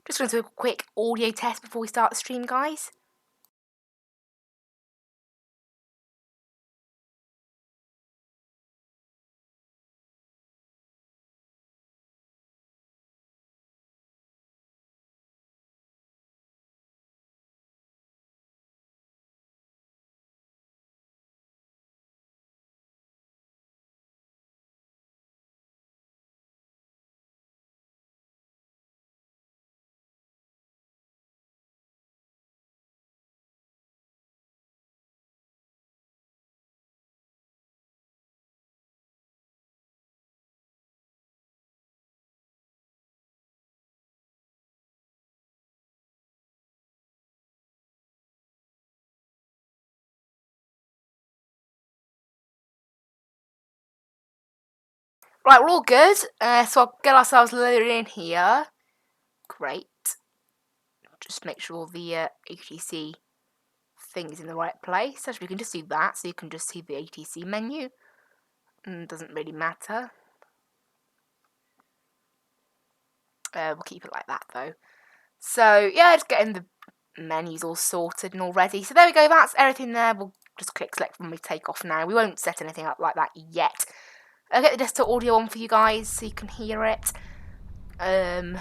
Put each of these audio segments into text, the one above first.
Just going to do a quick audio test before we start the stream, guys. Right, we're all good. So I'll get ourselves loaded in here. Great. Just make sure the ATC thing is in the right place. Actually, we can just do that, so you can just see the ATC menu. Doesn't really matter. We'll keep it like that, though. So, yeah, just getting the menus all sorted and all ready. So there we go, that's everything there. We'll just click select when we take off now. We won't set anything up like that yet. I'll get the desktop audio on for you guys so you can hear it. Right,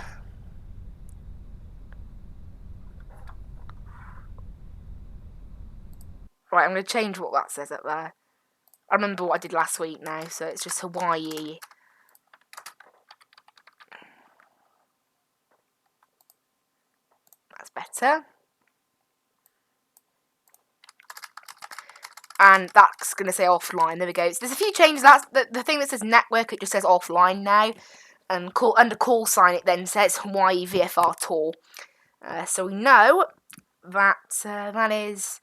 I'm going to change what that says up there. I remember what I did last week now, so it's just Hawaii. That's better. And that's going to say offline. There we go. So there's a few changes. That's the thing that says network, it just says offline now. And under call sign, it then says Hawaii VFR Tour. So we know that that is...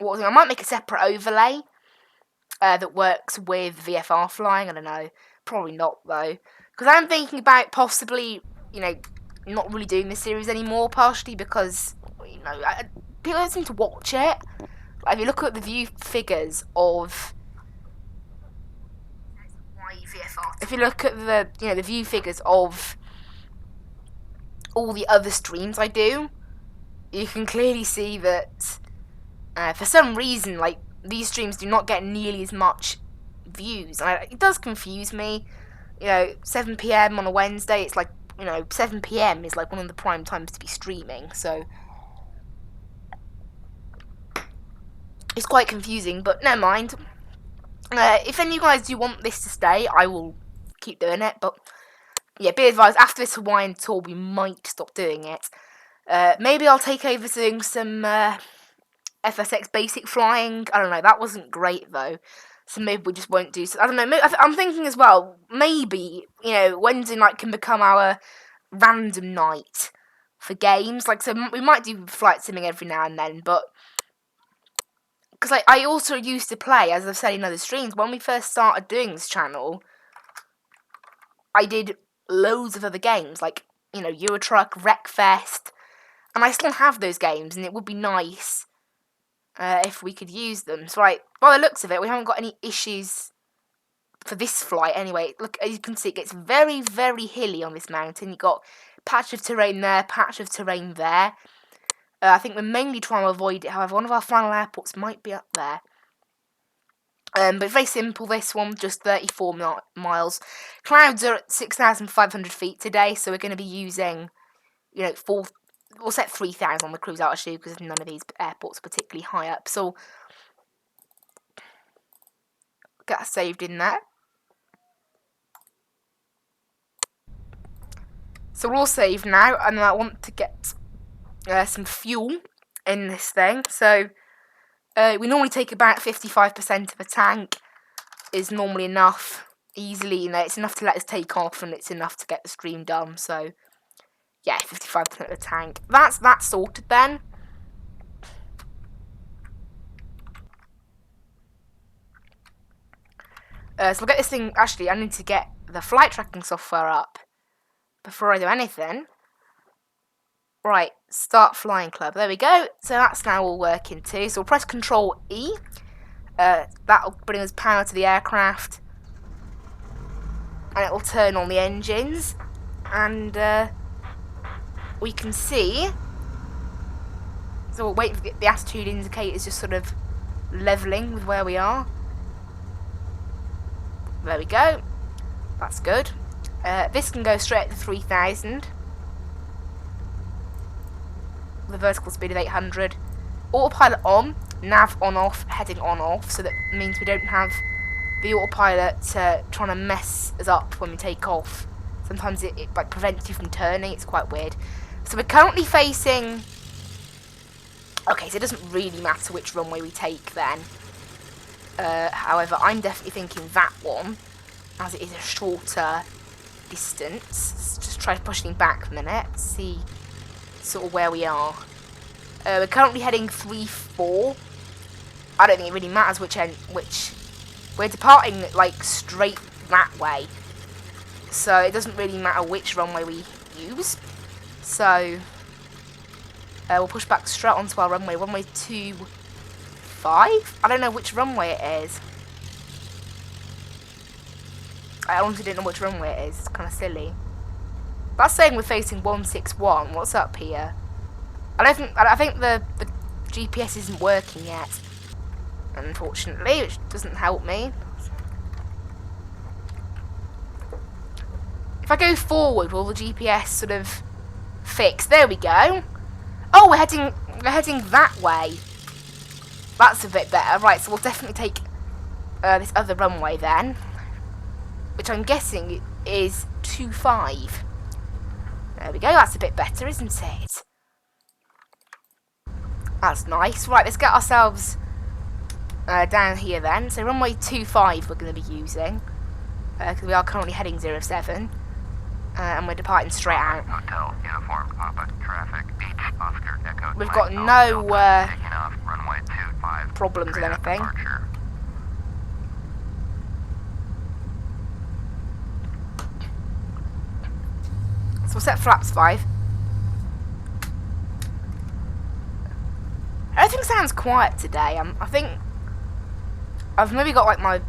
I might make a separate overlay that works with VFR Flying. I don't know. Probably not, though. Because I'm thinking about possibly, not really doing this series anymore, partially because, people don't seem to watch it. Like, if you look at the view figures of... If you look at the view figures of all the other streams I do, you can clearly see that for some reason, like, these streams do not get nearly as much views. And it does confuse me. 7 PM on a Wednesday, it's like, 7 PM is like one of the prime times to be streaming, so it's quite confusing, but never mind. If any of you guys do want this to stay, I will keep doing it, but yeah, be advised, after this Hawaiian tour, we might stop doing it. Maybe I'll take over doing some FSX basic flying. I don't know, that wasn't great though, so maybe we just won't do so. I don't know, I'm thinking as well, maybe, Wednesday night can become our random night for games. Like, so we might do flight simming every now and then, but because I also used to play, as I've said in other streams, when we first started doing this channel, I did loads of other games, like, Euro Truck, Wreckfest, and I still have those games, and it would be nice if we could use them. So, right, by the looks of it, we haven't got any issues for this flight anyway. Look, as you can see, it gets very, very hilly on this mountain. You've got patch of terrain there, patch of terrain there. I think we're mainly trying to avoid it. However, one of our final airports might be up there. But very simple, this one, just 34 miles. Clouds are at 6,500 feet today, so we're going to be using, we'll set 3,000 on the cruise altitude because none of these airports are particularly high up. So, get that saved in there. So we're all saved now, and I want to get some fuel in this thing. So we normally take about 55% of a tank is normally enough, easily, it's enough to let us take off, and it's enough to get the stream done. So yeah, 55% of the tank. That's sorted then. So we'll get this thing. Actually, I need to get the flight tracking software up before I do anything. Right, start flying club. There we go. So that's now all working too. So we'll press Control E. That'll bring us power to the aircraft, and it'll turn on the engines. And we can see. So we'll wait for the attitude indicators just sort of levelling with where we are. There we go. That's good. This can go straight to 3,000. The vertical speed of 800. Autopilot on, nav on off, heading on off, so that means we don't have the autopilot trying to mess us up when we take off. Sometimes it like prevents you from turning. It's quite weird. So we're currently facing. Okay, so it doesn't really matter which runway we take then. However, I'm definitely thinking that one, as it is a shorter distance. Let's just try pushing back a minute, see sort of where we are. We're currently heading 3-4. I don't think it really matters which end, we're departing like straight that way. So it doesn't really matter which runway we use. So we'll push back straight onto our runway 25. I don't know which runway it is. I honestly don't know which runway it is. It's kind of silly. That's saying we're facing 161. What's up here? I think the GPS isn't working yet, unfortunately, which doesn't help me. If I go forward, will the GPS sort of fix? There we go. Oh, we're heading that way. That's a bit better. Right, so we'll definitely take this other runway then, which I'm guessing is 25. There we go. That's a bit better, isn't it? That's nice. Right, let's get ourselves down here then. So runway 25 we're going to be using, because we are currently heading 07, and we're departing straight out. Hotel, uniform, Papa, traffic, beach, Oscar, Echo. We've got no problems with anything. Departure. So we'll set flaps 5. Everything sounds quiet today. I think I've maybe got like my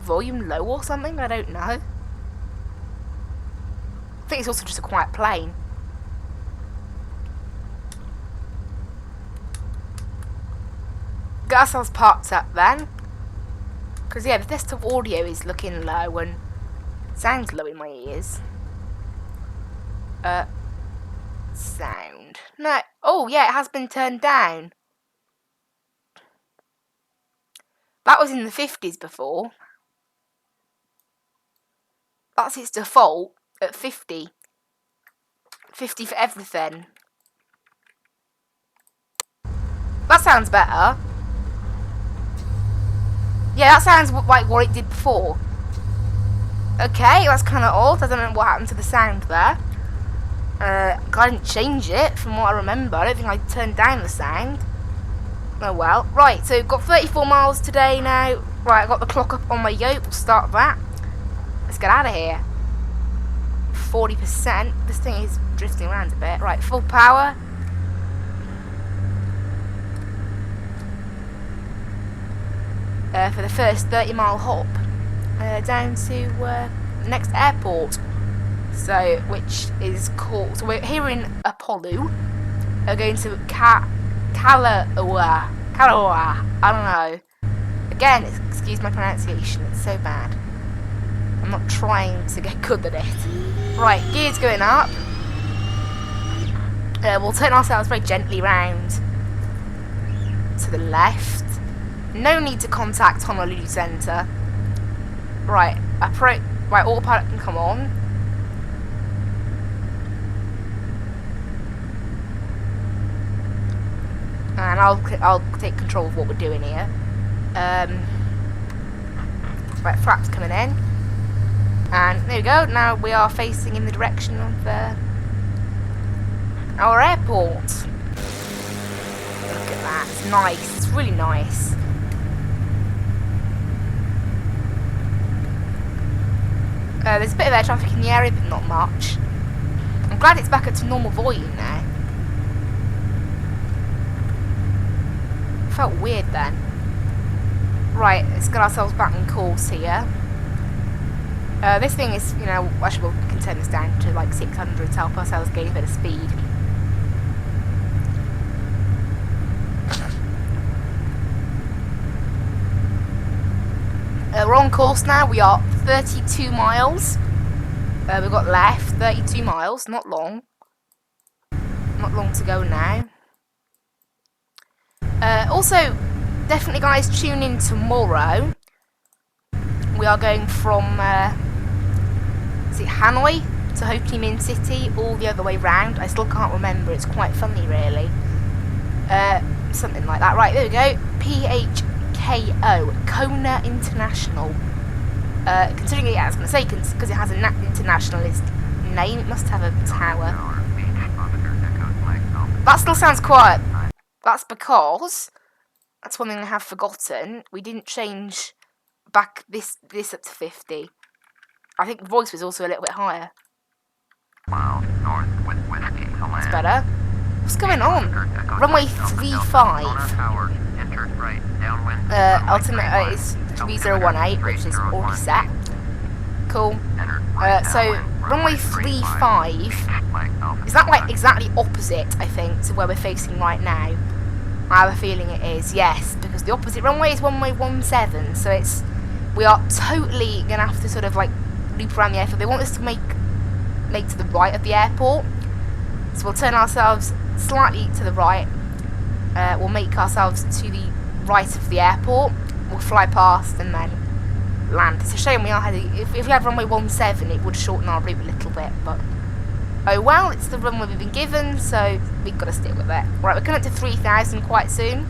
volume low or something. I don't know. I think it's also just a quiet plane. Get ourselves parked up then. Because yeah, the desktop audio is looking low and sounds low in my ears. Sound. No. Oh, yeah, it has been turned down. That was in the 50s before. That's its default at 50. 50 for everything. That sounds better. Yeah, that sounds like what it did before. Okay, that's kind of odd. I don't know what happened to the sound there. I didn't change it from what I remember. I don't think I turned down the sound. Oh well. Right, so we've got 34 miles today now. Right, I got the clock up on my yoke. We'll start that. Let's get out of here. 40%. This thing is drifting around a bit. Right, full power. For the first 30-mile hop down to next airport. So, which is called. So we're here in Apollo. We're going to Kalawa. I don't know. Again, excuse my pronunciation. It's so bad. I'm not trying to get good at it. Right, gears going up. We'll turn ourselves very gently round to the left. No need to contact Honolulu Center. Right, right, autopilot can come on. And I'll take control of what we're doing here. Right, flaps coming in. And there we go. Now we are facing in the direction of our airport. Look at that. It's nice. It's really nice. There's a bit of air traffic in the area, but not much. I'm glad it's back up to normal volume now. Felt weird then. Right, let's get ourselves back on course here. This thing is, you know, actually we can turn this down to like 600 to help ourselves gain a bit of speed. We're on course now. We are 32 miles. We've got left 32 miles. Not long. Not long to go now. Also, definitely, guys, tune in tomorrow. We are going from is it Hanoi to Ho Chi Minh City, all the other way round. I still can't remember. It's quite funny, really. Something like that. Right, there we go. PHKO, Kona International. Considering it, I was going to say, because it has an internationalist name, it must have a tower. That still sounds quiet. That's because, that's one thing I have forgotten, we didn't change back this up to 50. I think the voice was also a little bit higher. Miles north with whiskey to land. It's better. What's going on? Runway 35. Ultimate is 3018, which is already set. Cool. So, runway 35, is that like exactly opposite, I think, to where we're facing right now? I have a feeling it is, yes, because the opposite runway is runway 17, so we are totally going to have to sort of like loop around the airfield. They want us to make to the right of the airport, so we'll turn ourselves slightly to the right. We'll make ourselves to the right of the airport. We'll fly past and then land. It's a shame we are heading. If we had runway 17, it would shorten our route a little bit, but oh well, it's the runway we've been given, so we've got to stick with it. Right, we're coming up to 3,000 quite soon.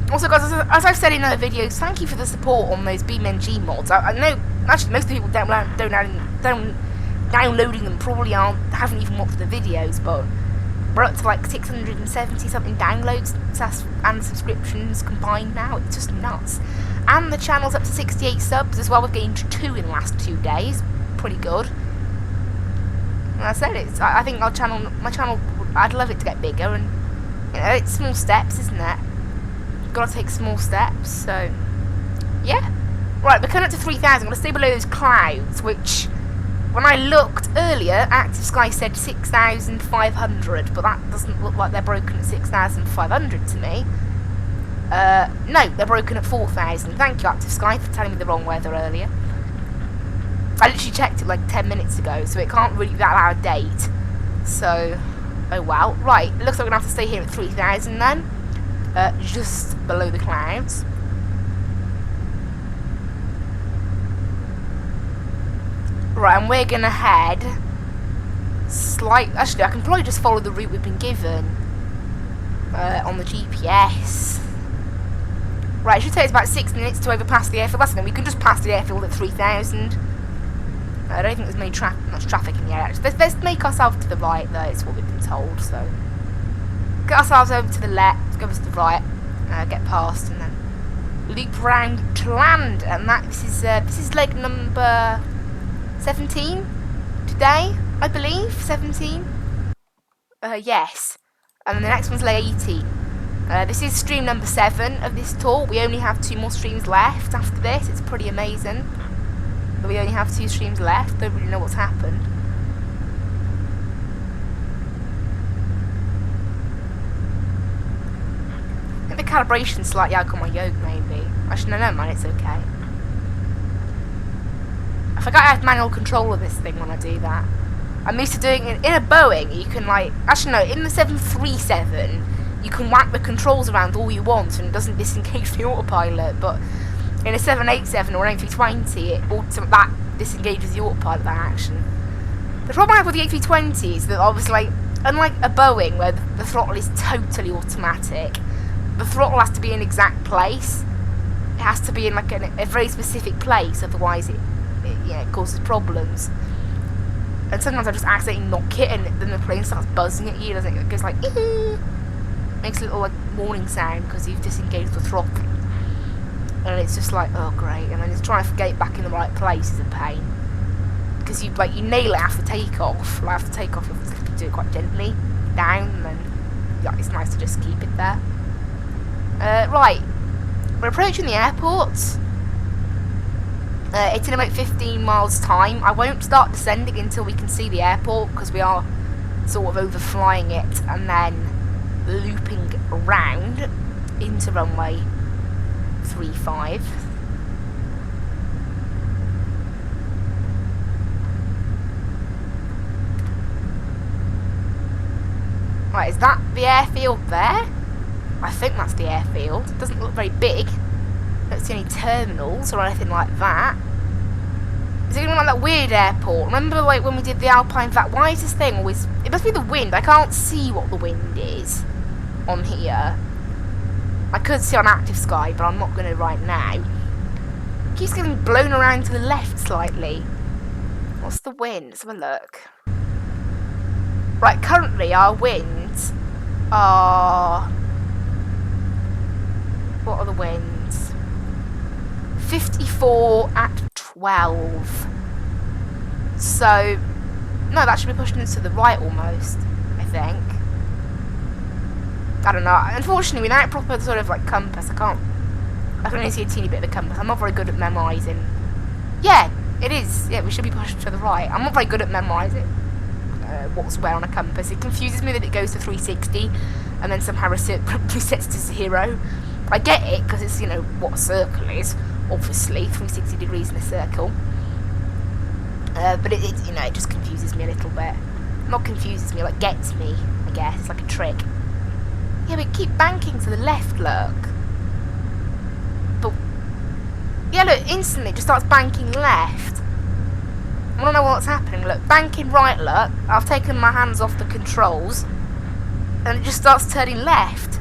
Also, guys, as I've said in other videos, thank you for the support on those BeamNG mods. I know, actually, most of the people downloading them probably haven't even watched the videos, but we're up to like 670 something downloads and subscriptions combined now. It's just nuts. And the channel's up to 68 subs as well. We've gained 2 in the last 2 days. Pretty good. And I said it. I think my channel, I'd love it to get bigger, and you know, it's small steps, isn't it? Gotta take small steps. So yeah. Right, we're coming up to 3,000. I'm gonna stay below those clouds, which, when I looked earlier, Active Sky said 6,500, but that doesn't look like they're broken at 6,500 to me. No, they're broken at 4,000. Thank you, Active Sky, for telling me the wrong weather earlier. I literally checked it like 10 minutes ago, so it can't really be that out of date. So, oh well. Right, it looks like we're gonna have to stay here at 3,000 then. Just below the clouds. Right, and we're gonna head actually, I can probably just follow the route we've been given on the GPS. Right, it should take us about 6 minutes to overpass the airfield. That's the thing, we can just pass the airfield at 3,000. I don't think there's much traffic in the area. Let's make ourselves to the right, though. It's what we've been told. So get ourselves over to the left, go to the right, get past, and then loop round to land. And this is leg number 17 today, I believe. 17. Yes. And then the next one's leg 18. This is stream number 7 of this tour. We only have 2 more streams left after this. It's pretty amazing. But we only have 2 streams left. Don't really know what's happened. I think the calibration's slightly out on my yoke, maybe. Actually, no, never mind, it's okay. I forgot I have manual control of this thing when I do that. I'm used to doing it in a Boeing. You can like, actually no, in the 737, you can whack the controls around all you want and it doesn't disengage the autopilot. But in a 787 or an A320, that disengages the autopilot, that action. The problem I have with the A320 is that obviously, like, unlike a Boeing where the throttle is totally automatic, the throttle has to be in exact place. It has to be in like a very specific place, otherwise it causes problems. And sometimes I just accidentally knock it and then the plane starts buzzing at you, doesn't it? It goes like, makes a little like warning sound because you've disengaged the throttle. And it's just like, oh great, and then it's trying to get it back in the right place is a pain. because you nail it after takeoff. Like after takeoff, you have to do it quite gently down, and then yeah, it's nice to just keep it there. Right, we're approaching the airport. It's in about 15 miles time. I won't start descending until we can see the airport, because we are sort of overflying it and then looping around into runway 35. Right, is that the airfield there? I think that's the airfield. It doesn't look very big. Don't see any terminals or anything like that. Is it going to be like that weird airport? Remember like when we did the Alpine Vac? Why is this thing always... It must be the wind. I can't see what the wind is on here. I could see on active sky, but I'm not going to right now. It keeps getting blown around to the left slightly. What's the wind? Let's have a look. Right, currently our winds are... What are the winds? 54 at 12. So, no, that should be pushing us to the right almost, I think. I don't know. Unfortunately, without proper sort of like compass, I can only see a teeny bit of the compass. I'm not very good at memorising. Yeah, it is. Yeah, we should be pushing to the right. I'm not very good at memorising what's where on a compass. It confuses me that it goes to 360 and then somehow resets to 0. I get it because it's, you know, what a circle is. Obviously, 360 degrees in a circle. But it you know, it just confuses me a little bit. Not confuses me, like gets me, I guess. It's like a trick. Yeah, but keep banking to the left, look. But yeah, look, instantly it just starts banking left. I don't know what's happening. Look, banking right, look. I've taken my hands off the controls, and it just starts turning left.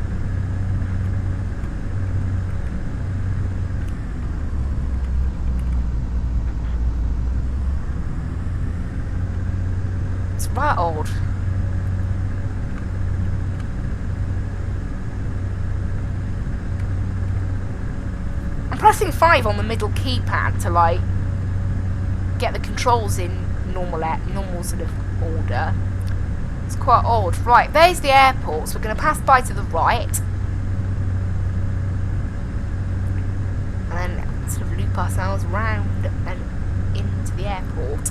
It's right old. I'm pressing 5 on the middle keypad to like get the controls in normal sort of order. It's quite odd. Right, there's the airport, so we're going to pass by to the right. And then sort of loop ourselves round and into the airport.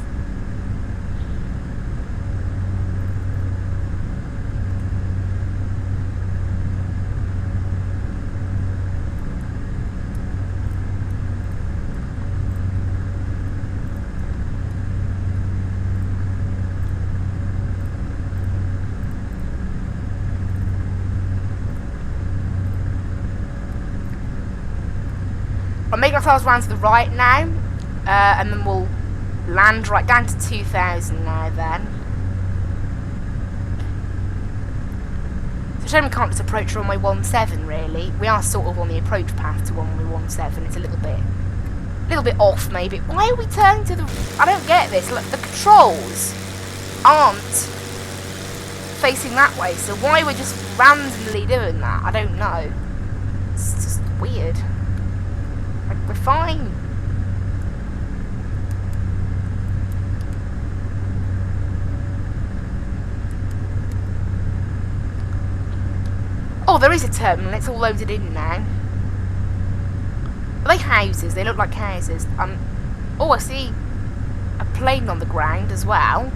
I'll make ourselves round to the right now, and then we'll land right down to 2000 now then. It's a shame we can't just approach runway 17 really. We are sort of on the approach path to runway 17. It's a little bit off maybe. Why are we turning to the... I don't get this. Look, the controls aren't facing that way, so why we're just randomly doing that, I don't know. It's just weird. Like, we're fine. Oh, there is a terminal. It's all loaded in now. Are they houses? They look like houses. Oh, I see a plane on the ground as well.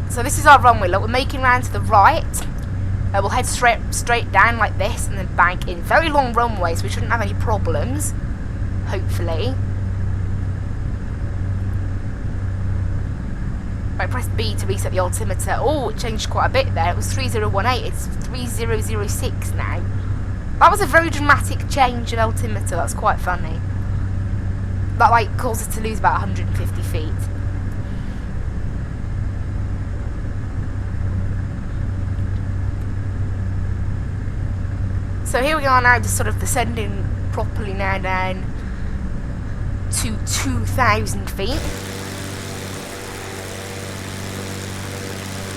So this is our runway. Look, we're making round to the right. We'll head straight down like this and then bank in. Very long runway, so we shouldn't have any problems. Hopefully. Right, press B to reset the altimeter. Oh, it changed quite a bit there. It was 3018. It's 3006 now. That was a very dramatic change of altimeter. That's quite funny. That like caused us to lose about 150 feet. So here we are now, just sort of descending properly now down to 2,000 feet.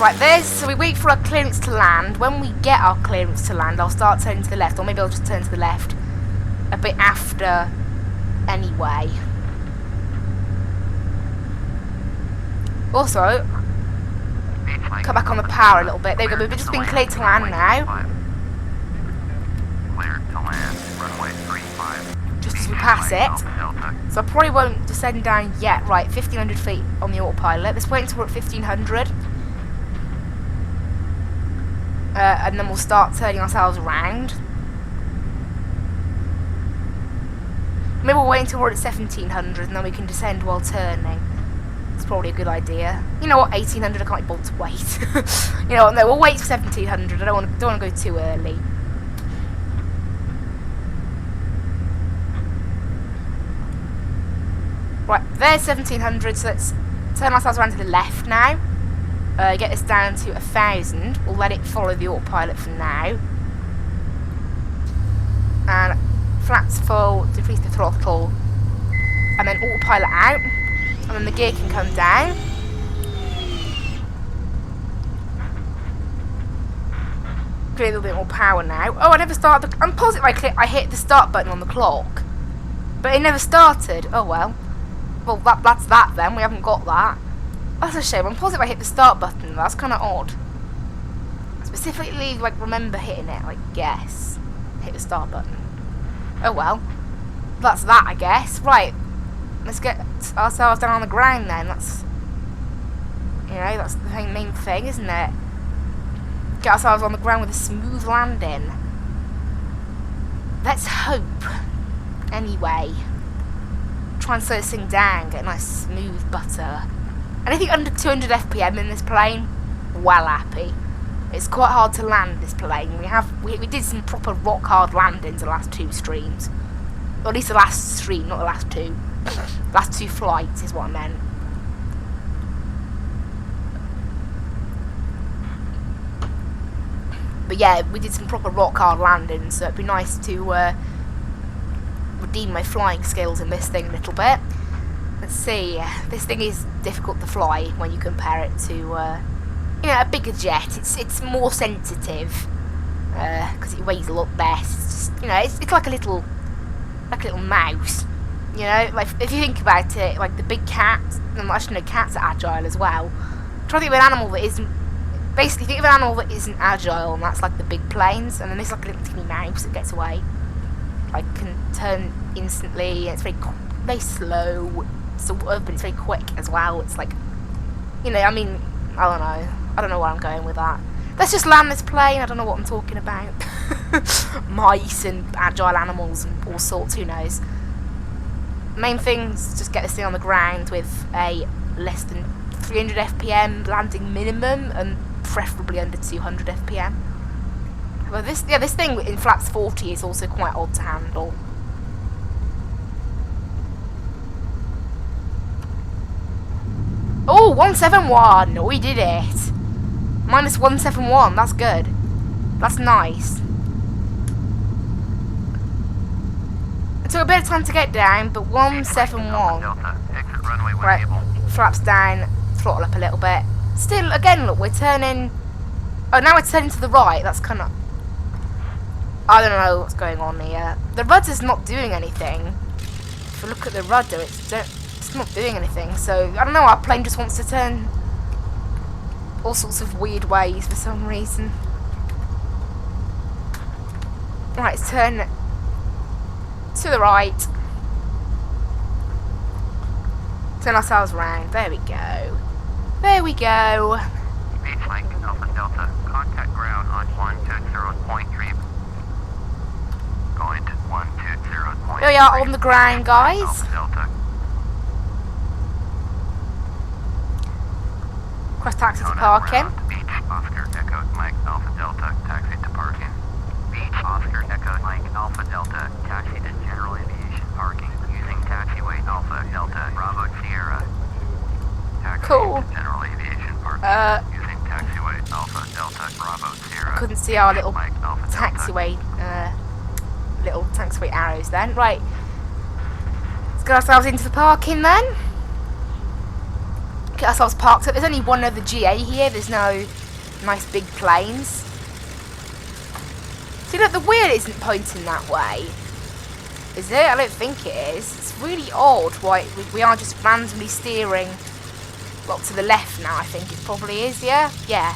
Right, so we wait for our clearance to land. When we get our clearance to land, I'll start turning to the left, or maybe I'll just turn to the left a bit after anyway. Also, cut back on the power a little bit. There we go, we've just been cleared to land now. Cleared to land, runway 35. Just as we pass it. So I probably won't descend down yet. Right, 1500 feet on the autopilot. Let's wait until we're at 1500. And then we'll start turning ourselves around. Maybe we'll wait until we're at 1700 and then we can descend while turning. It's probably a good idea. You know what, 1800 I can't be bothered to wait. You know what, no, we'll wait for 1700. I don't want to go too early. Right, there's 1700, so let's turn ourselves around to the left now. Get us down to 1000. We'll let it follow the autopilot for now. And flaps full, decrease the throttle. And then autopilot out. And then the gear can come down. Get a little bit more power now. Oh, I never started. I'm positive I hit the start button on the clock. But it never started. Oh well. Well, that's that then. We haven't got that. That's a shame. I'm positive I hit the start button. That's kind of odd. Specifically, like, remember hitting it. Like, guess. Hit the start button. Oh well. That's that, I guess. Right. Let's get ourselves down on the ground then. That's, you know, that's the main thing, isn't it? Get ourselves on the ground with a smooth landing. Let's hope. Anyway. Try and slow this thing down. Get a nice smooth butter. Anything under 200 FPM in this plane, well happy. It's quite hard to land this plane. We did some proper rock hard landings the last 2 streams. Or at least the last stream, not the last 2. Last 2 flights is what I meant. But yeah, we did some proper rock hard landings, so it'd be nice to redeem my flying skills in this thing a little bit. Let's see, this thing is difficult to fly when you compare it to, you know, a bigger jet. It's more sensitive, because it weighs a lot less. It's just, you know, it's like a little mouse, you know. Like, if you think about it, like the big cat, and actually no, cats are agile as well. Try to think of an animal that isn't, basically think of an animal that isn't agile, and that's like the big planes, and then there's like a little teeny mouse that gets away. Like, can turn instantly, and it's very slow, sort of, but it's very quick as well. It's like, you know, I mean, I don't know where I'm going with that. Let's just land this plane. I don't know what I'm talking about. Mice and agile animals and all sorts, who knows. Main thing's just get this thing on the ground with a less than 300 FPM landing minimum, and preferably under 200 FPM. Well, this thing in flaps 40 is also quite odd to handle. Oh, 171! We did it! Minus 171, that's good. That's nice. It took a bit of time to get down, but 171. Right, flaps down, throttle up a little bit. Still, again, look, we're turning... Oh, now we're turning to the right, that's kind of... I don't know what's going on here. The rudder's not doing anything. If we look at the rudder, it's not doing anything. So, I don't know, our plane just wants to turn all sorts of weird ways for some reason. Right, let's turn to the right. Turn ourselves around. There we go. There we go. Beach Lake, Alpha Delta, contact ground on 120.3. Going to 120.3. Here we are on the ground, guys. Alpha Delta. Cross taxi to Kona parking. Round, Beach, Oscar, Echo, Mike, Alpha Delta, taxi to parking. Beach, Oscar, Echo, Mike, Alpha Delta, taxi to general aviation parking. Using taxiway Alpha Delta, Bravo Sierra. Taxi Cool. to general aviation parking. Using taxiway Alpha Delta, Bravo Sierra. Couldn't see our little Mike, Alpha Delta. taxiway arrows then. Right. Let's get ourselves into the parking then. Get ourselves parked up. There's only one other GA here. There's no nice big planes. See, look, the wheel isn't pointing that way. Is it? I don't think it is. It's really odd why we are just randomly steering Well, to the left now, I think it probably is, yeah? Yeah.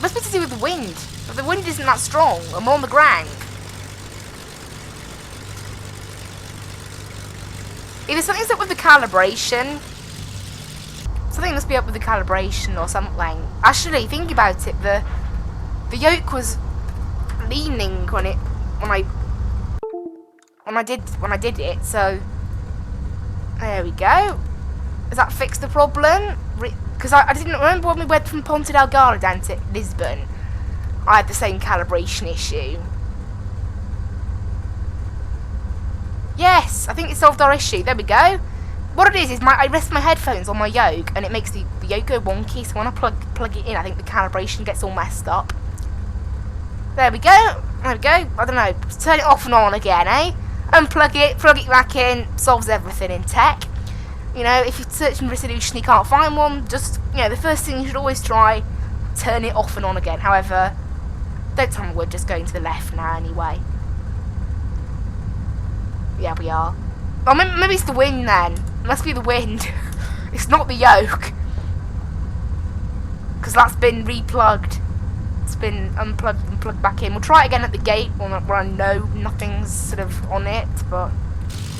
Must be to do with the wind. But the wind isn't that strong. I'm on the ground. Either something's up with the calibration. Something must be up with the calibration or something. Actually, think about it. The yoke was leaning when I did it. So there we go. Has that fixed the problem? Because I didn't remember when we went from Ponta Delgado down to Lisbon. I had the same calibration issue. Yes, I think it solved our issue. There we go. What it is I rest my headphones on my yoke and it makes the yoke go wonky. So when I plug it in, I think the calibration gets all messed up. There we go. There we go. I don't know. Turn it off and on again, eh? Unplug it, plug it back in. Solves everything in tech. You know, if you're searching for a solution you can't find one, just, you know, the first thing you should always try, turn it off and on again. However, don't tell me we're just going to the left now anyway. Yeah, we are. Oh, maybe it's the wind then. It must be the wind. It's not the yoke. Because that's been replugged. It's been unplugged and plugged back in. We'll try it again at the gate where I know nothing's sort of on it, but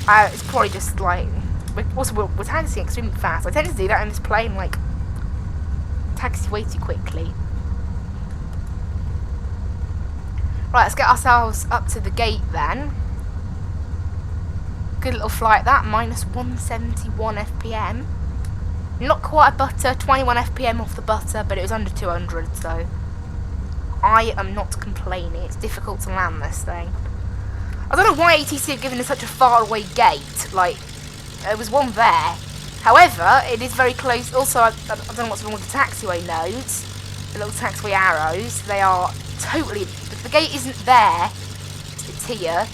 it's probably just like... we're taxiing extremely fast. I tend to do that in this plane, like, taxi way too quickly. Right, let's get ourselves up to the gate then. Good little flight that, minus 171 FPM. Not quite a butter, 21 FPM off the butter, but it was under 200, so I am not complaining. It's difficult to land this thing. I don't know why ATC have given us such a far away gate. Like, there was one there. However, it is very close. Also, I don't know what's wrong with the taxiway nodes, the little taxiway arrows. They are totally... The gate isn't there. It's here.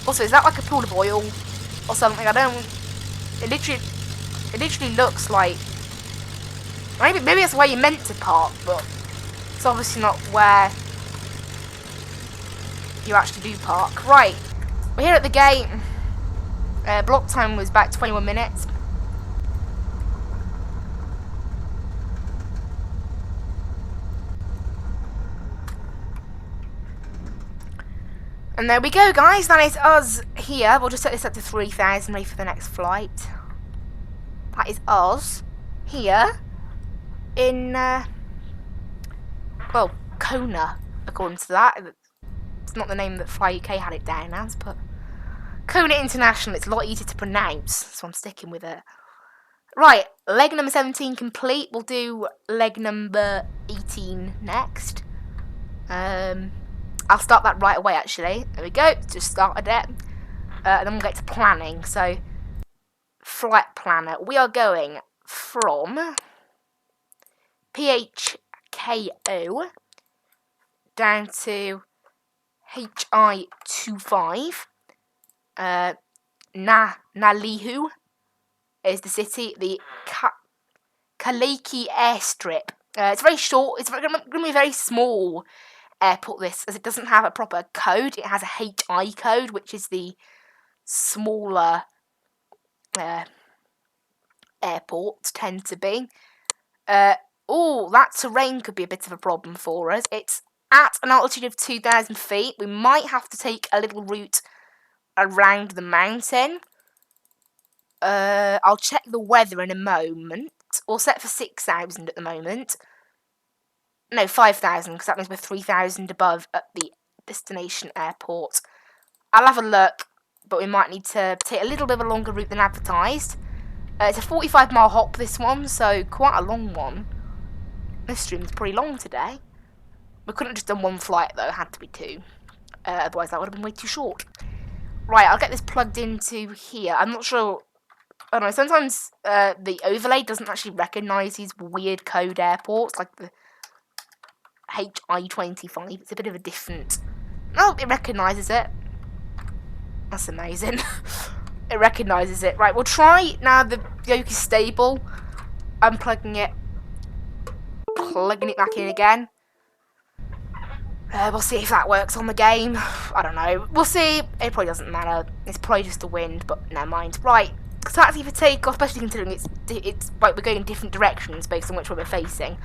Also, is that like a pool of oil or something? I don't... It literally looks like... Maybe that's where you're meant to park, but it's obviously not where you actually do park. Right, we're here at the gate. Block time was about 21 minutes. And there we go, guys. That is us here. We'll just set this up to 3,000, ready for the next flight. That is us here in, well, Kona, according to that. It's not the name that Fly UK had it down as, but Kona International. It's a lot easier to pronounce, so I'm sticking with it. Right, leg number 17 complete. We'll do leg number 18 next. I'll start that right away, actually. There we go. Just started it. And then we'll get to planning. So, flight planner. We are going from PHKO down to HI25. Nalihu is the city. The Kaleki airstrip. It's very short. It's going to be a very small airport, this, as it doesn't have a proper code. It has a HI code, which is the smaller airports tend to be. Oh, that terrain could be a bit of a problem for us. It's at an altitude of 2,000 feet. We might have to take a little route around the mountain. I'll check the weather in a moment. We'll set for 6,000 at the moment. No, 5,000, because that means we're 3,000 above at the destination airport. I'll have a look, but we might need to take a little bit of a longer route than advertised. It's a 45-mile hop, this one, so quite a long one. This stream's pretty long today. We couldn't have just done one flight, though. It had to be two. Otherwise, that would have been way too short. Right, I'll get this plugged into here. I'm not sure... I don't know, sometimes the overlay doesn't actually recognise these weird code airports, like the HI25. It's a bit of a different... Oh, it recognises it. That's amazing. It recognises it. Right, we'll try now. The yoke is stable. Unplugging it. Plugging it back in again. We'll see if that works on the game. I don't know. We'll see. It probably doesn't matter. It's probably just the wind, but never mind. Right. taxi for takeoff, especially considering it's like we're going in different directions based on which way we're facing.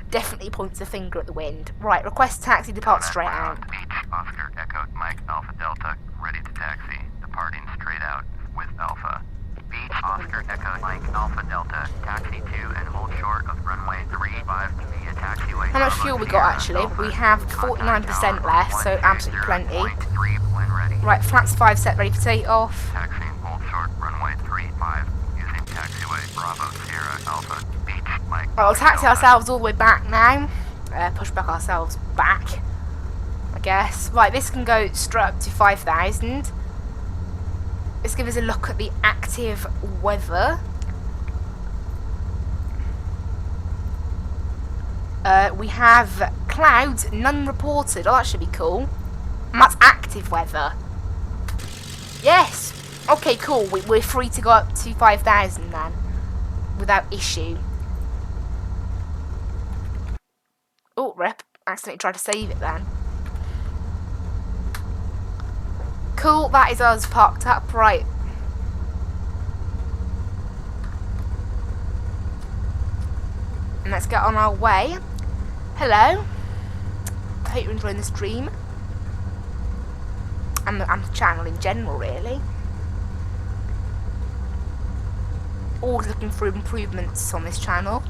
Definitely points the finger at the wind. Right, request taxi, depart straight out. Beach, Oscar, Echo, Mike, Alpha Delta, ready to taxi. Departing straight out with Alpha. Beach, Oscar, Echo, Mike, Alpha Delta, taxi to and hold short of runway 35 via taxiway. How much fuel we got actually? We have 49% left, so absolutely plenty. Right, flaps 5 set, ready for takeoff. Taxiing, hold short, runway 35 using taxiway Bravo Sierra Alpha. Beach, Mike. Right, we'll taxi ourselves all the way back now. Push back ourselves back, I guess. Right, this can go straight up to 5,000. Let's give us a look at the active weather. We have clouds, none reported. Oh, that should be cool. And that's active weather. Yes. Okay, cool. We're free to go up to 5,000 then, without issue. Oh, rep. Accidentally tried to save it then. Cool, that is us parked up. Right. And let's get on our way. Hello. I hope you're enjoying the stream. And the channel in general, really. Always looking for improvements on this channel.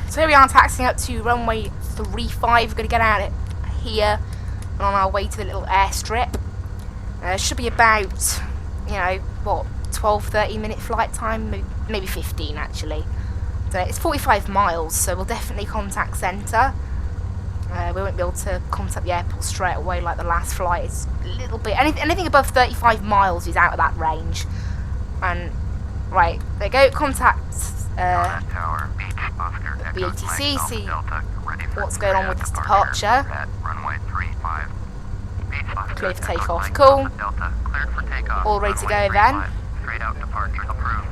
So here we are taxiing up to runway 35. We're going to get out of here and on our way to the little airstrip. Should be about, you know, what, 12-13 minute flight time, maybe 15 actually. So it's 45 miles, so we'll definitely contact centre. We won't be able to contact the airport straight away like the last flight. It's a little bit, anything above 35 miles is out of that range. And right, there you go, contact Tower, Beach, Oscar, the Echo, ATC, Mike, see Delta, ready for what's going on with this departure. At runway 35. Beach, Oscar, Clear for Echo, takeoff. Mike, Cool. Alpha Delta, cleared for takeoff. All ready to Runway go then. 35. Straight out departure approved.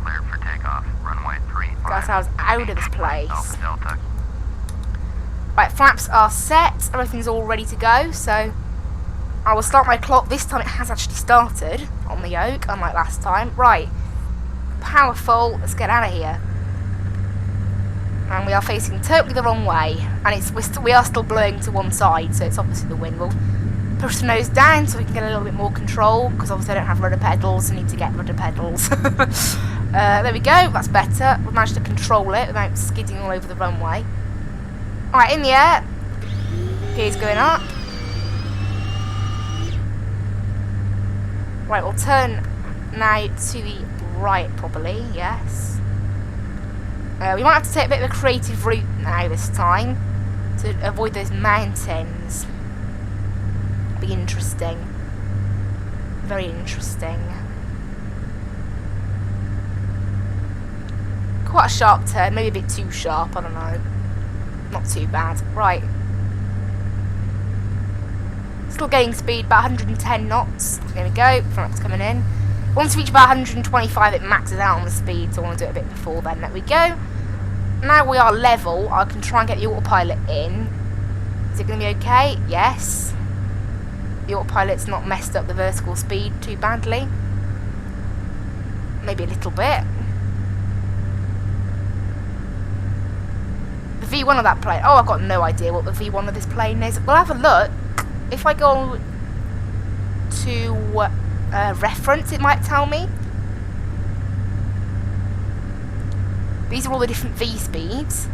Cleared for takeoff. Runway 35. Get ourselves out of this Beach, place. Alpha Delta. Right, flaps are set. Everything's all ready to go. So I will start my clock. This time it has actually started on the yoke, unlike last time. Right. Powerful. Let's get out of here. And we are facing totally the wrong way. And we are still blowing to one side, so it's obviously the wind. We'll push the nose down so we can get a little bit more control, because obviously I don't have rudder pedals. I need to get rudder pedals. There we go. That's better. We've managed to control it without skidding all over the runway. Alright, in the air. Gears going up. Right, we'll turn now to the right, probably, yes. We might have to take a bit of a creative route now this time to avoid those mountains. Be interesting. Very interesting. Quite a sharp turn, maybe a bit too sharp, I don't know. Not too bad. Right. Still gaining speed, about 110 knots. There we go, front's coming in. Once we reach about 125, it maxes out on the speed, so I want to do it a bit before then. There we go. Now we are level. I can try and get the autopilot in. Is it going to be okay? Yes. The autopilot's not messed up the vertical speed too badly. Maybe a little bit. The V1 of that plane. Oh, I've got no idea what the V1 of this plane is. We'll have a look. If I go to reference, it might tell me. These are all the different V speeds.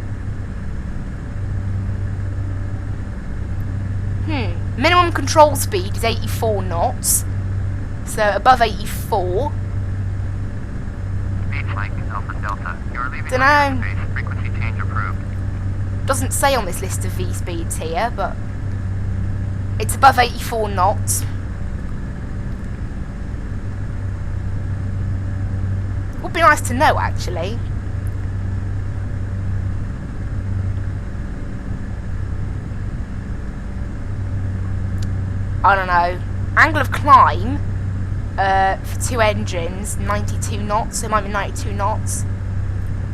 Minimum control speed is 84 knots. So above 84. Dunno. Frequency change approved. Doesn't say on this list of V speeds here, but it's above 84 knots. Would be nice to know, actually. I don't know, angle of climb for 2 engines, 92 knots, so it might be 92 knots.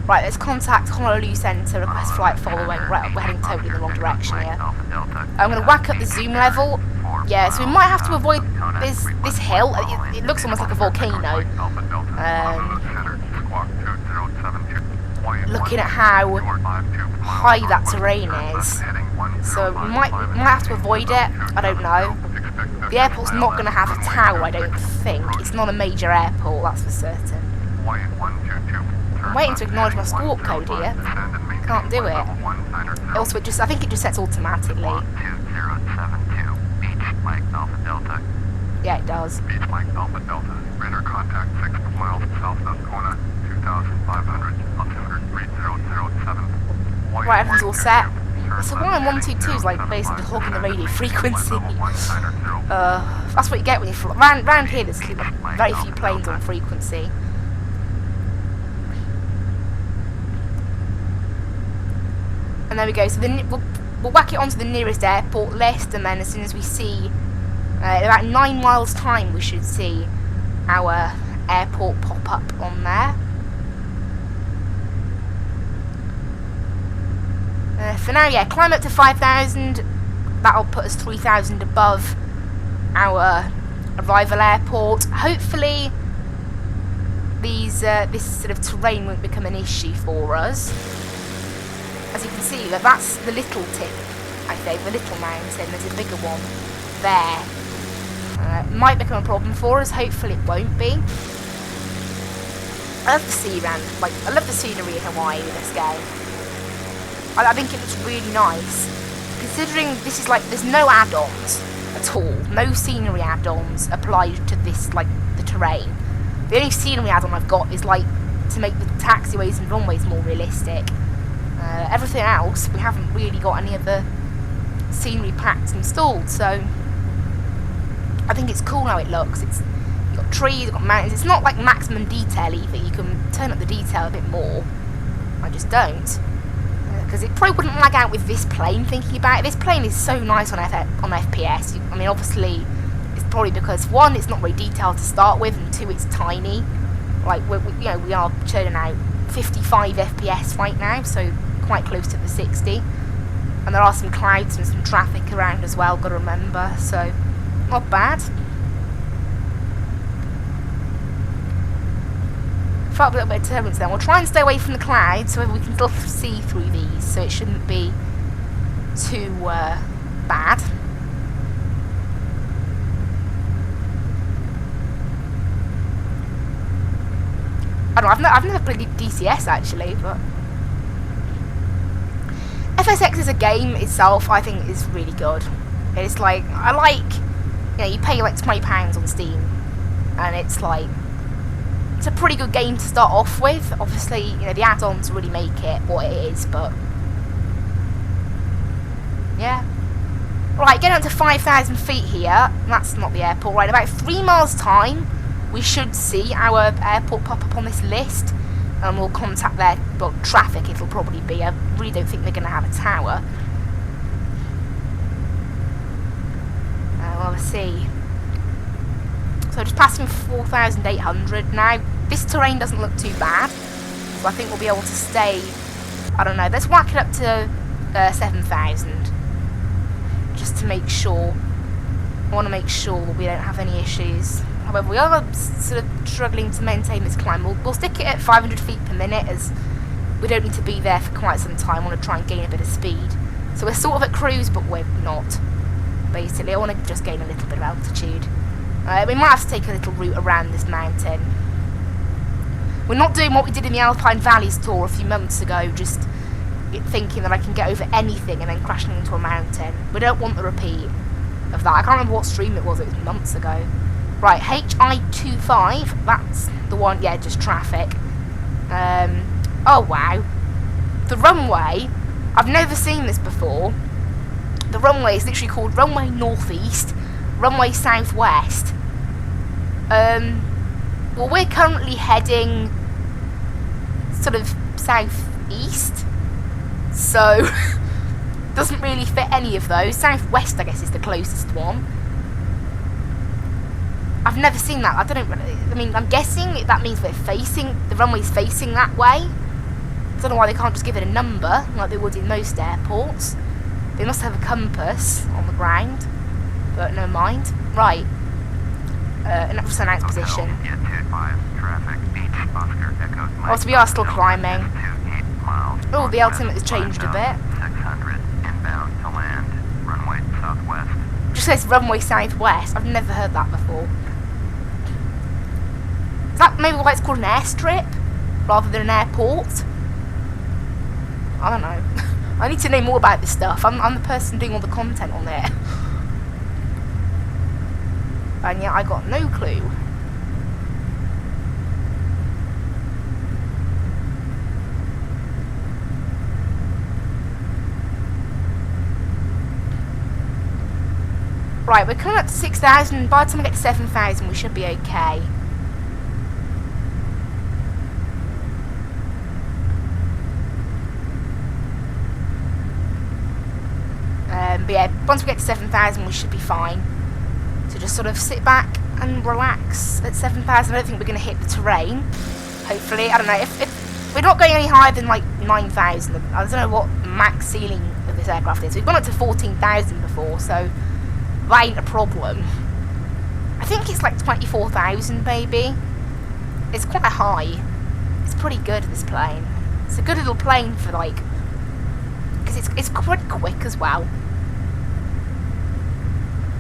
Right, let's contact Honolulu Centre, request flight following. Right, we're heading totally in the wrong direction here. I'm going to whack up the zoom level. Yeah, so we might have to avoid this hill. It looks almost like a volcano. Looking at how high that terrain is. So we might have to avoid it. I don't know. The airport's not going to have a tower, I don't think. It's not a major airport, that's for certain. I'm waiting to acknowledge my squawk code here. Can't do it. Also, I think it just sets automatically. Yeah, it does. Radar contact 6 miles southwest corner, 2,500, 203,007. Right, everything's all set. So Hawaiian 122 is like basically just hogging the radio frequency. That's what you get when you fly. Round here there's very few planes on frequency. And there we go, so we'll whack it onto the nearest airport list, and then as soon as we see, in about 9 miles time, we should see our airport pop up on there. For now, yeah, climb up to 5,000, that'll put us 3,000 above our arrival airport. Hopefully, this sort of terrain won't become an issue for us. As you can see, that's the little tip, I think, the little mountain. There's a bigger one there. It might become a problem for us. Hopefully it won't be. I love the sea around, I love the scenery in Hawaii with this game. I think it looks really nice. Considering this is there's no add-ons at all. No scenery add-ons applied to this, the terrain. The only scenery add-on I've got is, to make the taxiways and runways more realistic. Everything else, we haven't really got any other scenery packs installed, so I think it's cool how it looks. You've got trees, you've got mountains. It's not like maximum detail either. You can turn up the detail a bit more. I just don't. Because it probably wouldn't lag out with this plane, thinking about it. This plane is so nice on FPS. I mean, obviously, it's probably because, one, it's not very detailed to start with, and two, it's tiny. We are churning out 55 FPS right now, so quite close to the 60. And there are some clouds and some traffic around as well, got to remember, so not bad. Felt a little bit of turbulence then. We'll try and stay away from the clouds so we can still see through these, so it shouldn't be too bad. I don't know, I've never played DCS actually, but FSX as a game itself, I think, is really good. It's you pay £20 on Steam, and it's a pretty good game to start off with. Obviously, the add-ons really make it what it is, but yeah. Right, getting up to 5,000 feet here. That's not the airport. Right, in about 3 miles time, we should see our airport pop up on this list, and we'll contact their traffic. It'll probably be. I really don't think they're going to have a tower. Well, let's see. So just passing 4,800 now. This terrain doesn't look too bad, so I think we'll be able to stay. I don't know. Let's whack it up to 7,000, just to make sure. I want to make sure we don't have any issues. However, we are sort of struggling to maintain this climb. We'll stick it at 500 feet per minute, as we don't need to be there for quite some time. I want to try and gain a bit of speed. So we're sort of at cruise, but we're not. Basically, I want to just gain a little bit of altitude. We might have to take a little route around this mountain. We're not doing what we did in the Alpine Valleys tour a few months ago, just thinking that I can get over anything and then crashing into a mountain. We don't want the repeat of that. I can't remember what stream it was months ago. Right, HI25, that's the one, yeah, just traffic. Oh wow. The runway, I've never seen this before. The runway is literally called Runway Northeast, Runway Southwest. Well, we're currently heading sort of southeast, so doesn't really fit any of those. Southwest, I guess, is the closest one. I've never seen that. I don't really, I mean, I'm guessing that means the runway's facing that way. I don't know why they can't just give it a number like they would in most airports. They must have a compass on the ground, but never mind. Right, just announced position. Oh, so we are still climbing. Oh, the altimeter has changed a bit. 600 inbound to land. Runway southwest. Just says runway southwest. I've never heard that before. Is that maybe why it's called an airstrip rather than an airport? I don't know. I need to know more about this stuff. I'm the person doing all the content on it. And yet I got no clue. Right, we're coming up to 6,000. By the time we get to 7,000, we should be okay. But yeah, once we get to 7,000, we should be fine. So just sort of sit back and relax at 7,000. I don't think we're going to hit the terrain. Hopefully, I don't know. If we're not going any higher than like 9,000, I don't know what max ceiling of this aircraft is. We've gone up to 14,000 before, so that ain't a problem. I think it's like 24,000 maybe. It's quite high. It's pretty good, this plane. It's a good little plane for like, because it's quite quick as well.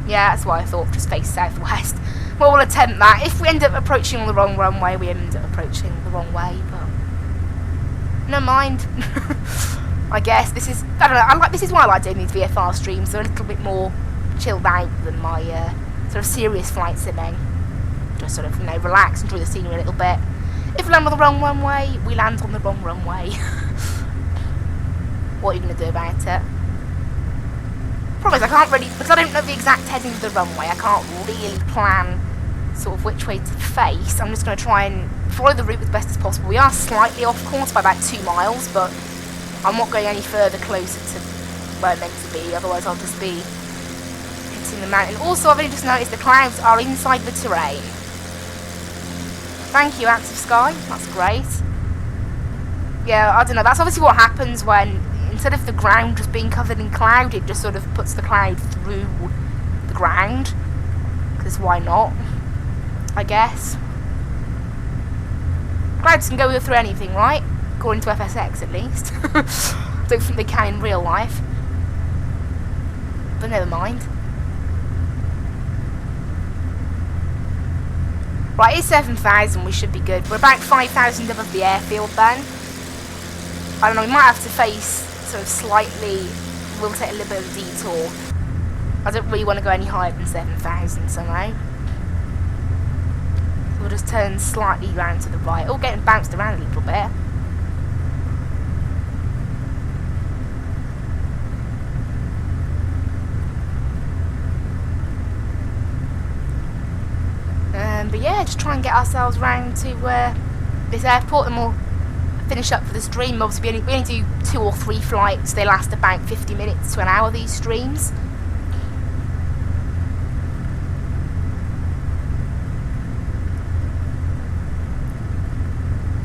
Yeah, that's what I thought, just face southwest. Well, we'll attempt that. If we end up approaching on the wrong runway, we end up approaching the wrong way, but no mind. I guess this is, I don't know, this is why I like doing these VFR streams. They're a little bit more chilled out than my sort of serious flight simming. Just sort of, you know, relax, enjoy the scenery a little bit. If we land on the wrong runway, we land on the wrong runway. What are you going to do about it? Problem is, I can't really, because I don't know the exact heading of the runway, I can't really plan sort of which way to face. I'm just going to try and follow the route as best as possible. We are slightly off course by about 2 miles, but I'm not going any further closer to where I'm meant to be, otherwise I'll just be hitting the mountain. Also, I've only just noticed the clouds are inside the terrain. Thank you, Active Sky, that's great. Yeah, I don't know, that's obviously what happens when, instead of the ground just being covered in cloud, it just sort of puts the cloud through the ground. Because why not? I guess. Clouds can go through anything, right? According to FSX, at least. Don't think they can in real life. But never mind. Right, it's 7,000, we should be good. We're about 5,000 above the airfield then. I don't know, we might have to face sort of slightly, we'll take a little bit of a detour. I don't really want to go any higher than 7,000 somehow. So we'll just turn slightly round to the right. Oh, getting bounced around a little bit. But yeah, just try and get ourselves round to this airport and we'll finish up for the stream. Obviously, we only do 2 or 3 flights. They last about 50 minutes to an hour, these streams.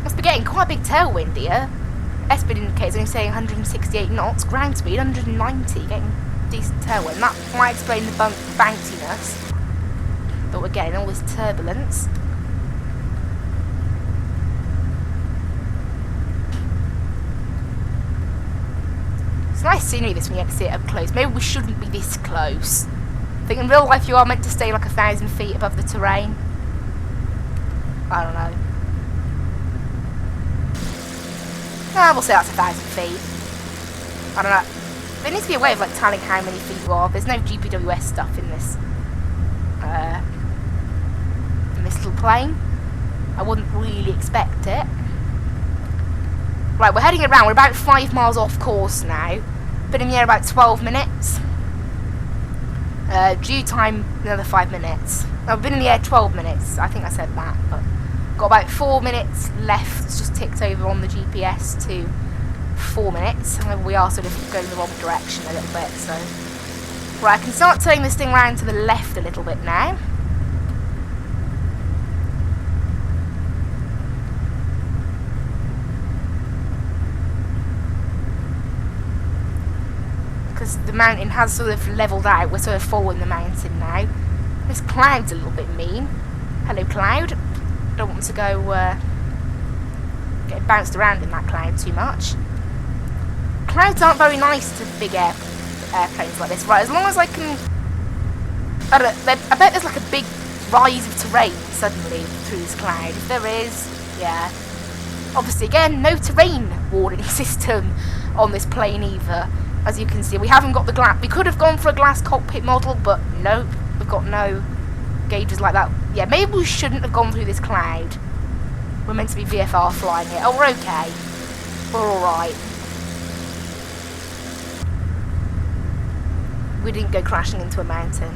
Must be getting quite a big tailwind here. S-speed indicator only saying 168 knots. Ground speed 190, getting decent tailwind. That might explain the bounciness. But we're getting all this turbulence. It's nice scenery this when you get to see it up close. Maybe we shouldn't be this close. I think in real life you are meant to stay like 1,000 feet above the terrain. I don't know. We'll say that's 1,000 feet. I don't know. There needs to be a way of like telling how many feet you are. There's no GPWS stuff in this little plane. I wouldn't really expect it. Right, we're heading around. We're about 5 miles off course now. Been in the air about 12 minutes. Due time, another 5 minutes. I've been in the air 12 minutes. I think I said that, but got about 4 minutes left. It's just ticked over on the GPS to 4 minutes. And we are sort of going the wrong direction a little bit, so. Right, I can start turning this thing around to the left a little bit now. because the mountain has sort of levelled out. We're sort of following the mountain now. This cloud's a little bit mean. Hello, cloud. Don't want to go get bounced around in that cloud too much. Clouds aren't very nice to big airplanes like this. Right, as long as I can... I bet there's like a big rise of terrain suddenly through this cloud. If there is, yeah. Obviously, again, no terrain warning system on this plane either. As you can see, we haven't got the glass. We could have gone for a glass cockpit model, but nope, we've got no gauges like that. Yeah, maybe we shouldn't have gone through this cloud. We're meant to be VFR flying here. Oh, we're okay. We're alright. We didn't go crashing into a mountain.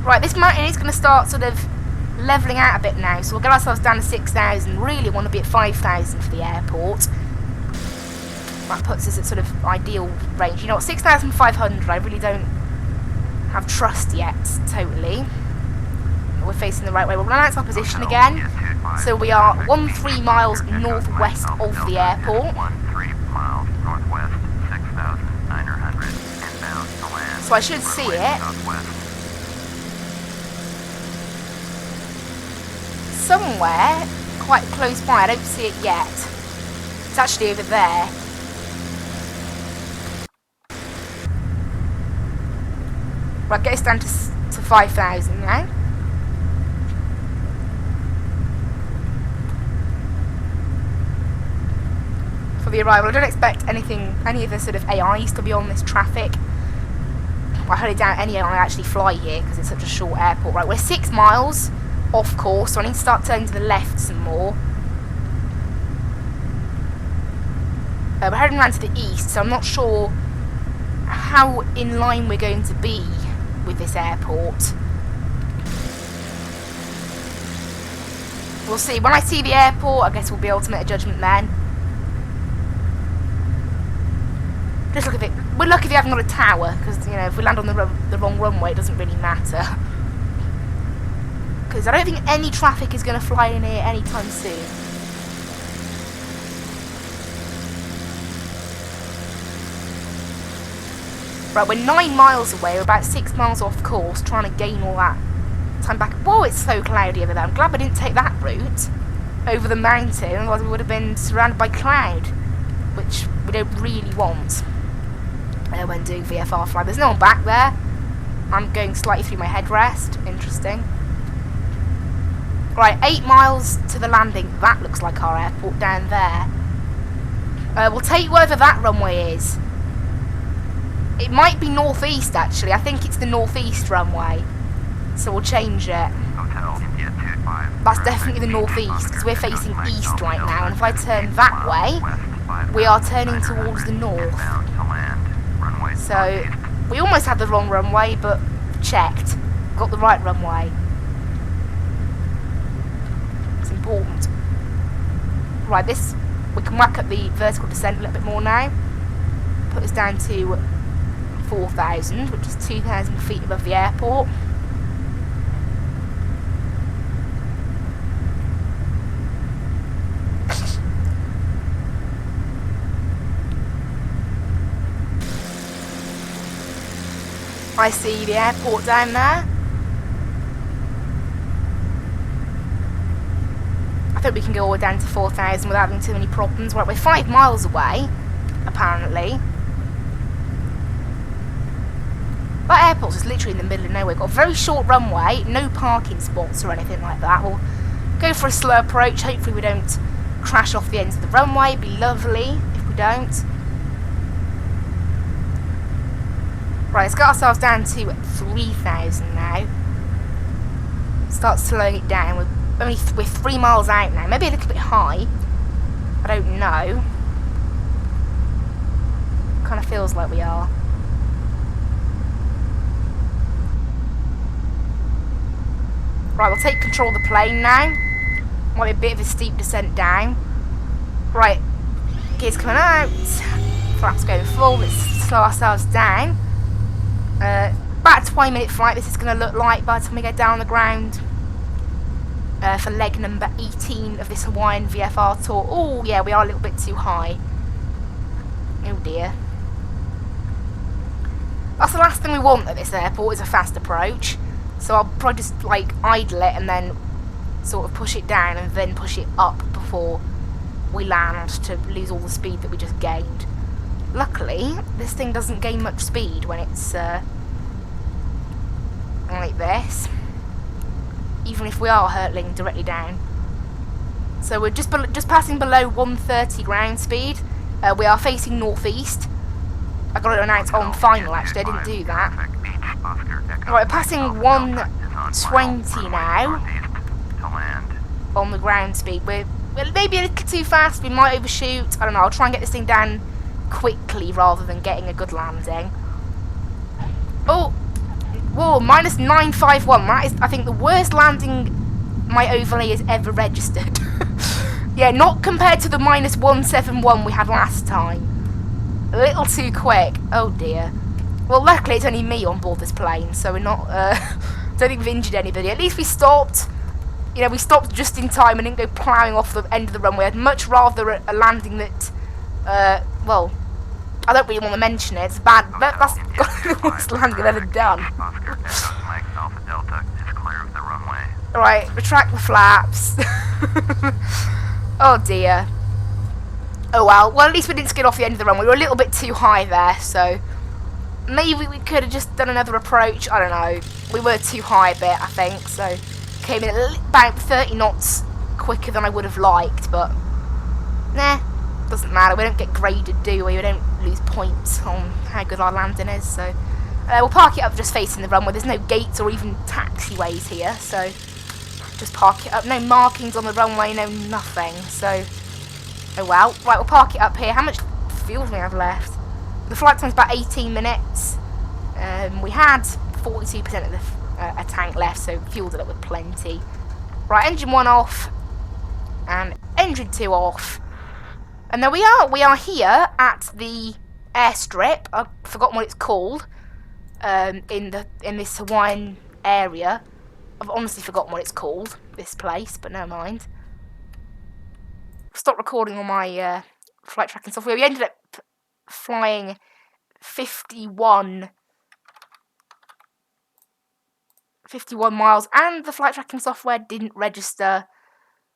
Right, this mountain is going to start sort of levelling out a bit now, so we'll get ourselves down to 6,000. Really want to be at 5,000 for the airport. That puts us at sort of ideal range. You know what, 6,500, I really don't have trust yet, totally. We're facing the right way. We'll announce our position again. So we are 13 miles northwest of the airport. 13 miles northwest, 6,900 inbound to land. So I should see it. Somewhere quite close by. I don't see it yet. It's actually over there. Right, get us down to 5,000 now. For the arrival, I don't expect any of the sort of AIs to be on this traffic. I highly doubt any AI actually fly here because it's such a short airport. Right, we're 6 miles off course, so I need to start turning to the left some more. We're heading around to the east, so I'm not sure how in line we're going to be with this airport. We'll see. When I see the airport, I guess we'll be able to make a judgment then. Just look at it. We're lucky if we haven't got a tower, because, you know, if we land on the wrong runway, it doesn't really matter. Because I don't think any traffic is going to fly in here anytime soon. Right, we're 9 miles away. We're about 6 miles off course, trying to gain all that time back. Whoa, it's so cloudy over there. I'm glad we didn't take that route over the mountain, otherwise we would have been surrounded by cloud, which we don't really want when doing VFR flying. There's no one back there. I'm going slightly through my headrest. Interesting. Right, 8 miles to the landing. That looks like our airport down there. We'll take wherever that runway is. It might be northeast, actually. I think it's the northeast runway. So we'll change it. That's definitely the northeast, because we're facing east right now. And if I turn that way, we are turning towards the north. So, we almost had the wrong runway, but checked. Got the right runway. It's important. Right, this, we can whack up the vertical descent a little bit more now. Put us down to 4,000, which is 2,000 feet above the airport. I see the airport down there. I think we can go all the way down to 4,000 without having too many problems. Right, we're 5 miles away, apparently. That airport's just literally in the middle of nowhere. Got a very short runway, no parking spots or anything like that. We'll go for a slow approach. Hopefully we don't crash off the ends of the runway. It'd be lovely if we don't. Right, let's get ourselves down to 3,000 now. Start slowing it down. We're 3 miles out now. Maybe a little bit high. I don't know. Kind of feels like we are. Right, we'll take control of the plane now. Might be a bit of a steep descent down. Right, gears coming out. Flaps going full. Let's slow ourselves down. About a 20-minute flight this is going to look like by the time we get down on the ground for leg number 18 of this Hawaiian VFR tour. Oh yeah, we are a little bit too high. Oh dear. That's the last thing we want at this airport, is a fast approach. So I'll probably just like idle it and then sort of push it down and then push it up before we land to lose all the speed that we just gained. Luckily, this thing doesn't gain much speed when it's like this, even if we are hurtling directly down. So we're just passing below 130 ground speed. We are facing northeast. I got it announced on final, actually. I didn't do that. Right, we're passing 120 now on the ground speed. We're maybe a little too fast. We might overshoot. I don't know. I'll try and get this thing down quickly rather than getting a good landing. Oh, whoa! Minus 951. That is, I think, the worst landing my overlay has ever registered. Yeah, not compared to the minus 171 we had last time. A little too quick. Oh dear. Well, luckily it's only me on board this plane, so we're not, don't think we've injured anybody. At least we stopped, you know, we stopped just in time and didn't go ploughing off the end of the runway. I'd much rather a landing that, well, I don't really want to mention it. It's bad. That's the worst landing I've ever done. Alright, retract the flaps. Oh dear. Oh well, at least we didn't skid off the end of the runway. We were a little bit too high there, so maybe we could have just done another approach. I don't know. We were too high a bit, I think, so came in about 30 knots quicker than I would have liked, but nah, doesn't matter. We don't get graded, do we? We don't lose points on how good our landing is, so we'll park it up just facing the runway. There's no gates or even taxiways here, so just park it up. No markings on the runway, no nothing, so oh well. Right, we'll park it up here. How much fuel do we have left? The flight time's about 18 minutes. We had 42% of the a tank left, so fueled it up with plenty. Right, engine 1 off. And engine 2 off. And there we are. We are here at the airstrip. I've forgotten what it's called. In this Hawaiian area. I've honestly forgotten what it's called, this place, but never mind. Stop recording on my flight tracking software. We ended up flying 51 miles, and the flight tracking software didn't register.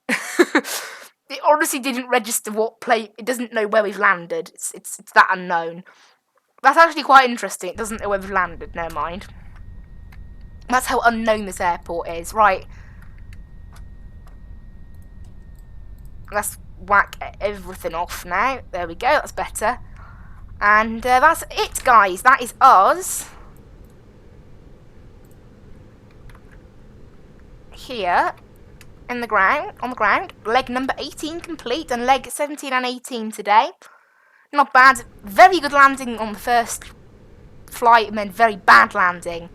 It honestly didn't register what plane. It doesn't know where we've landed. It's that unknown. That's actually quite interesting. It doesn't know where we've landed. Never mind. That's how unknown this airport is. Right. Let's whack everything off now. There we go. That's better. And that's it, guys. That is us. Here. On the ground. Leg number 18 complete. And leg 17 and 18 today. Not bad. Very good landing on the first flight. And then very bad landing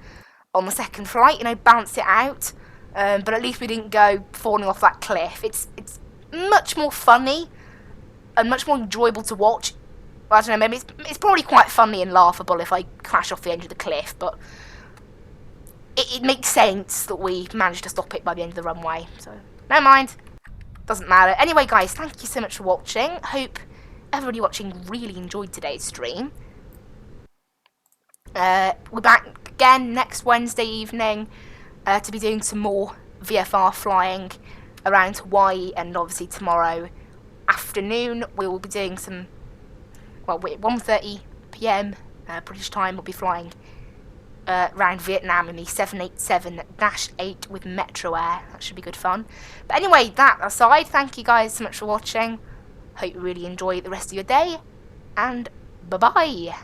on the second flight. You know, balanced it out. But at least we didn't go falling off that cliff. It's much more funny and much more enjoyable to watch. Well, I don't know, maybe it's probably quite funny and laughable if I crash off the edge of the cliff, but it makes sense that we managed to stop it by the end of the runway, so never mind, doesn't matter. Anyway guys, thank you so much for watching. Hope everybody watching really enjoyed today's stream. We're back again next Wednesday evening to be doing some more VFR flying around Hawaii, and obviously tomorrow afternoon we will be doing some, well, 1:30 PM British time. We'll be flying around Vietnam in the 787-8 with Metro Air. That should be good fun. But anyway, that aside, thank you guys so much for watching. Hope you really enjoy the rest of your day, and bye bye.